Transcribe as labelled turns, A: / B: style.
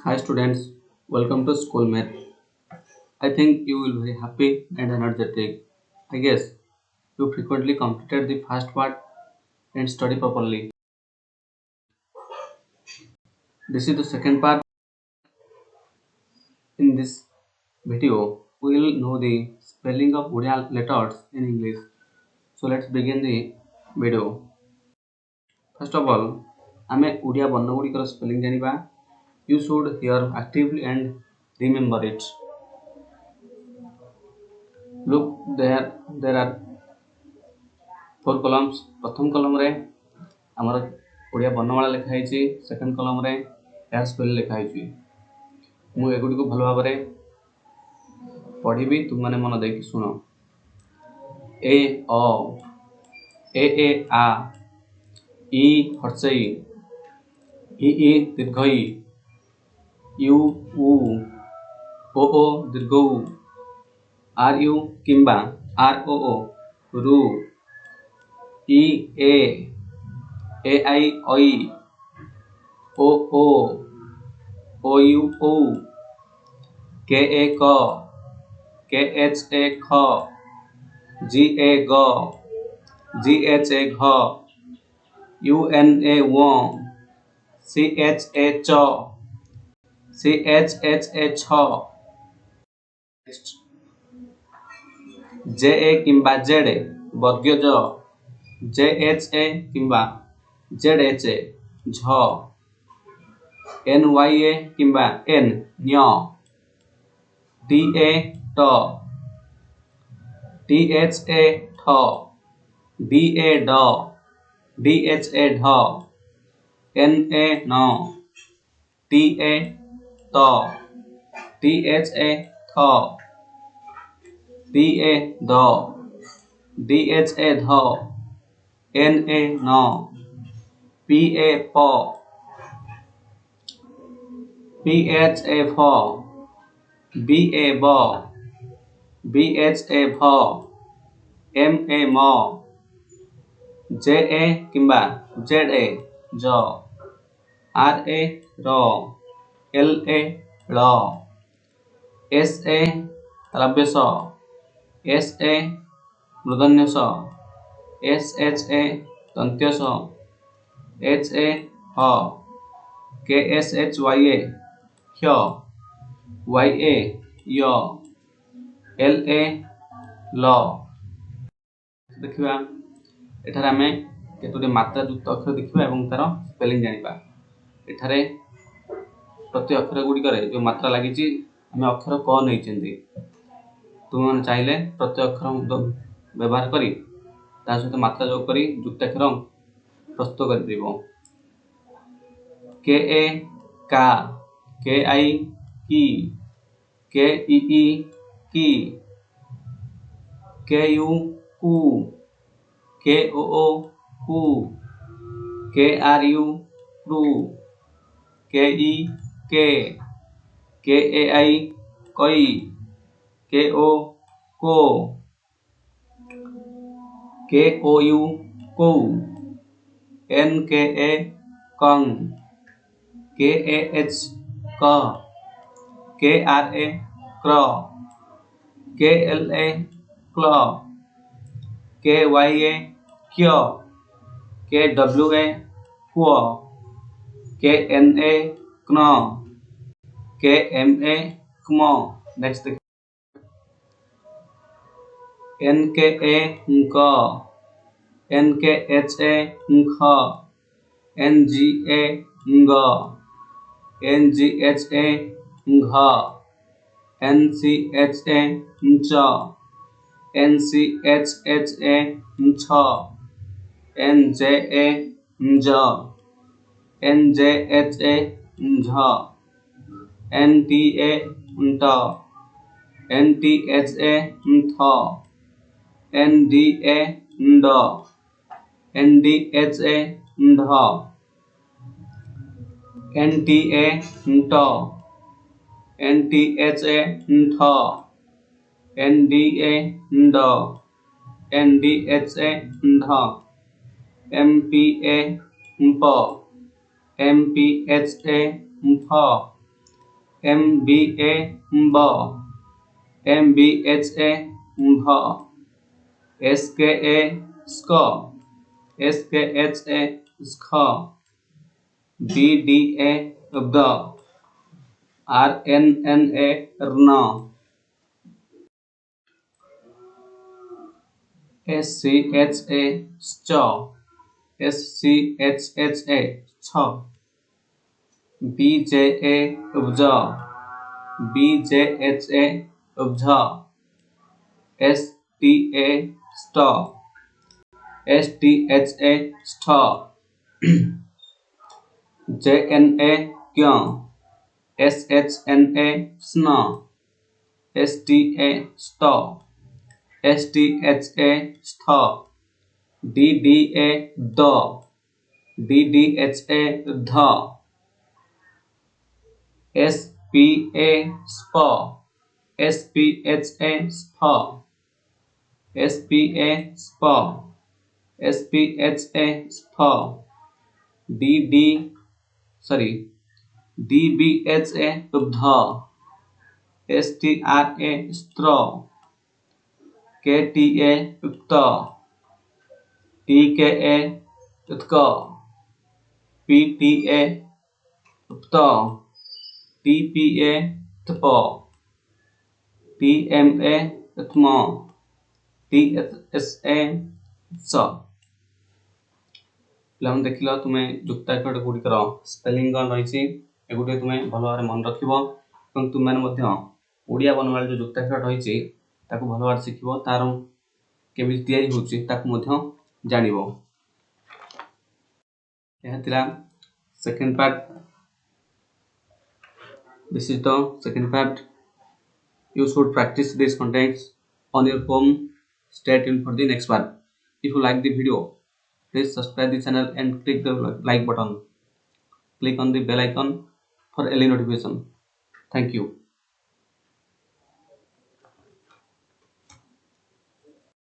A: Hi students, welcome to Schoolmate. I think you will be happy and energetic. I guess you frequently completed the first part and study properly. This is the second part. In this video, we will know the spelling of Odia letters in English. So let's begin the video. First of all, ଆମେ Odia ବର୍ଣ୍ଣଗୁଡ଼ିକର spelling ଜାଣିବା. You should hear actively and remember it. Look there are four columns. प्रथम कलम रे आमर ओडिया वर्णमाला लिखा है. Second कलम रे एयर स्पेल लिखा है. मु एगुडी को भल भाव पढ़ी तुम मैंने मन देख शुण. ए अ ए आ इ हर्षई इ दीर्घ इ यू उ ओ दीर्घ उ आर यू किंबा आर ओ रु इ ए आई ओई ओ यू ओ के ए एच ए ख जी ए ग जी एच ए घ यू एन ए व सी एच ए च सी एच ए छ जे ए किंबा जेड वर्ग ज जे एच ए किंबा जेड एच ए झ एन वाई ए किंबा एन न्य टी ए ट टी एच ए ठ डी ए ड डी एच ए ढ एन ए न टी ए त टी एच ए थ D A the D H A ध एन ए न पी ए प पी एच ए फ बी ए ब बी एच ए भ एम ए म जे ए किंबा जेड ए ज आर ए र एल ए ळ एस ए रव्यस एस ए मूर्धन्यस एस एच ए दंत्यस एच ए ह के एस एच वाई ए ह्य वाई ए य एल ए ल. देखिबा एठारे आमे केतोटी मात्रा युक्त अक्षर देखिबा एवं तार स्पेलिंग जानिबा. एठारे प्रति अक्षर गुड़िक जो मात्रा लगी आम अक्षर क नहीं. तुम चाहिए प्रति अक्षर व्यवहार करी सहित मात्रा जोग करी युक्ताक्षर प्रस्तुत कर. के ए का के आई की के ई की के यू कु के ओ कु के आर यू क्रू के ई के ए आई कई के ओ को के ओ यू को एन के ए कंग के ए एच क के आर ए क्र के एल ए क्ल के वाई ए क्य के डब्ल्यू ए क्व के एन ए क्न के एम ए क्म. नेक्स्ट एन के ए क एन के एच ए ख एन जी ए ग एन जी एच ए घ एन सी एच ए च एन सी एच ए छ एन जे ए ज एन जे एच ए झ एन टी ए ट एन टी एच ए थ एन डी ए ड एन डी एच ए ढ N T A ट एन टी एच ए ठ एन डी ए ड एन डी एच ए ढ M P A प M P H A फ MBA mb, MBHA mb, SKA sk, SKHA sk, BDA bd, RNNA rna, SCHA sch, SCHHA sch, BJA ubj, BJHA ubj, STA st, STHA st, JNA क्यों, SHNA स्न, STA स्ट, STHA स्थ, DDA the, DDHA ध, SPA स्प, SPHA स्फ, SPA स्प, SPHA स्फ, DBHA दुग्ध, STRA स्त्र, KTA युक्त, TKA युक्त, PTA युक्त, TPA तप, TMA युत्म, TSA स। पिलाମାନେ ଦେଖିଲ ତୁମେ ଯୁକ୍ତାକ୍ଷର ଗୁଡ଼ିକର ସ୍ପେଲିଂ କ'ଣ ରହିଛି ଏଗୁଡ଼ିକ ତୁମେ ଭଲ ଭାବରେ ମନେ ରଖିବ ଏବଂ ତୁମେମାନେ ମଧ୍ୟ ଓଡ଼ିଆ ବର୍ଣ୍ଣମାଳାରେ ଯେଉଁ ଯୁକ୍ତାକ୍ଷର ରହିଛି ତାକୁ ଭଲ ଭାବରେ ଶିଖିବ, ତାର କେମିତି ତିଆରି ହେଉଛି ତାକୁ ମଧ୍ୟ ଜାଣିବ। ଏହା ଥିଲା second part. This is the second part. You should practice these contents on your home. Stay tuned for the next part. If you like the video, please subscribe the channel and click the like button. Click on the bell icon for early notification. Thank you.